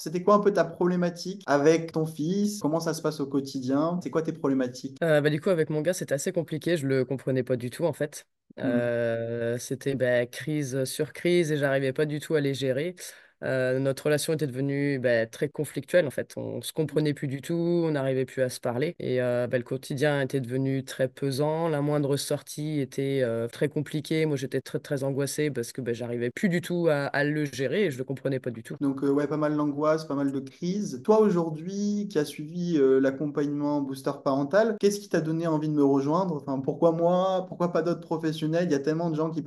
C'était quoi un peu ta problématique avec ton fils? Comment ça se passe au quotidien? C'est quoi tes problématiques? Du coup, avec mon gars, c'était assez compliqué. Je le comprenais pas du tout, en fait. Hmm. C'était crise sur crise et j'arrivais pas du tout à les gérer. Notre relation était devenue très conflictuelle, en fait. On se comprenait plus du tout, on n'arrivait plus à se parler. Et le quotidien était devenu très pesant. La moindre sortie était très compliquée. Moi, j'étais très, très angoissée parce que j'arrivais plus du tout à le gérer et je le comprenais pas du tout. Donc, ouais, pas mal d'angoisse, pas mal de crises. Toi, aujourd'hui, qui as suivi l'accompagnement booster parental, qu'est-ce qui t'a donné envie de me rejoindre? Enfin, pourquoi moi? Pourquoi pas d'autres professionnels? Il y a tellement de gens qui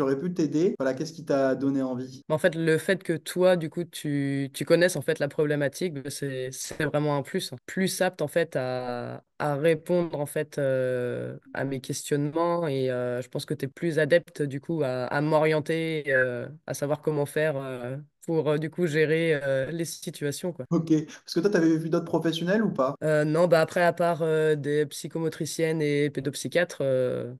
auraient pu t'aider. Voilà, qu'est-ce qui t'a donné envie? En fait, le fait que toi, du coup, tu connaisses en fait la problématique, c'est vraiment un plus, hein. Plus apte en fait à répondre en fait à mes questionnements et je pense que tu es plus adepte du coup à m'orienter, à savoir comment faire pour du coup gérer les situations, quoi. Ok. Parce que toi, t'avais vu d'autres professionnels ou pas? Non, après, à part des psychomotriciennes et pédopsychiatres,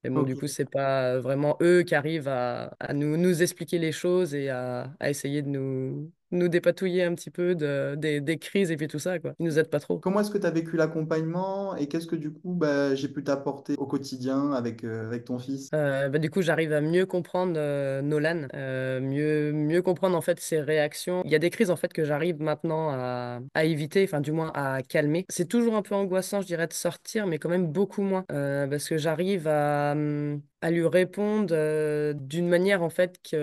mais bon, du coup, Ok. c'est pas vraiment eux qui arrivent à nous expliquer les choses et à essayer de nous dépatouiller un petit peu des crises et puis tout ça, quoi. Ils nous aident pas trop. Comment est-ce que tu as vécu l'accompagnement et qu'est-ce que du coup bah, j'ai pu t'apporter au quotidien avec ton fils? Du coup, j'arrive à mieux comprendre Nolan, mieux comprendre en fait ses réactions. Il y a des crises en fait que j'arrive maintenant à éviter, enfin du moins à calmer. C'est toujours un peu angoissant, je dirais, de sortir, mais quand même beaucoup moins, parce que j'arrive à lui répondre d'une manière en fait qui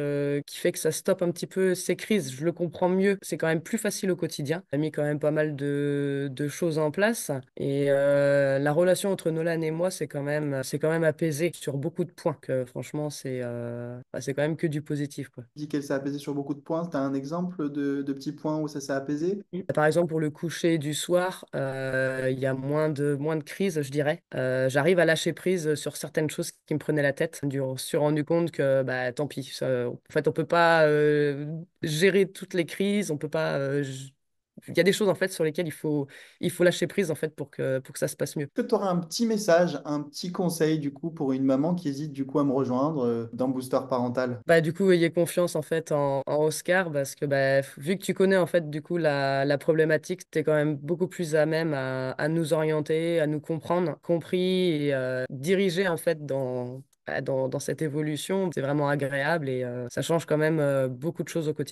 fait que ça stoppe un petit peu ces crises. Je le comprends mieux. C'est quand même plus facile au quotidien. On a mis quand même pas mal de choses en place et la relation entre Nolan et moi, c'est quand même apaisé sur beaucoup de points. Que, franchement, c'est quand même que du positif, quoi. Tu dis qu'elle s'est apaisée sur beaucoup de points. Tu as un exemple de petits points où ça s'est apaisé? Par exemple, pour le coucher du soir, il y a moins de crises, je dirais. J'arrive à lâcher prise sur certaines choses qui me prenaient la tête. Je me suis rendu compte que, tant pis. En fait, on peut pas gérer toutes les crises. On peut pas. Il y a des choses en fait sur lesquelles il faut lâcher prise en fait pour que ça se passe mieux. Est-ce que tu auras un petit message, un petit conseil du coup pour une maman qui hésite du coup à me rejoindre dans Booster Parental? Du coup, ayez confiance en fait en Oscar parce que vu que tu connais en fait du coup la problématique, tu es quand même beaucoup plus à même à nous orienter, à nous comprendre, compris et diriger en fait dans cette évolution. C'est vraiment agréable et ça change quand même beaucoup de choses au quotidien.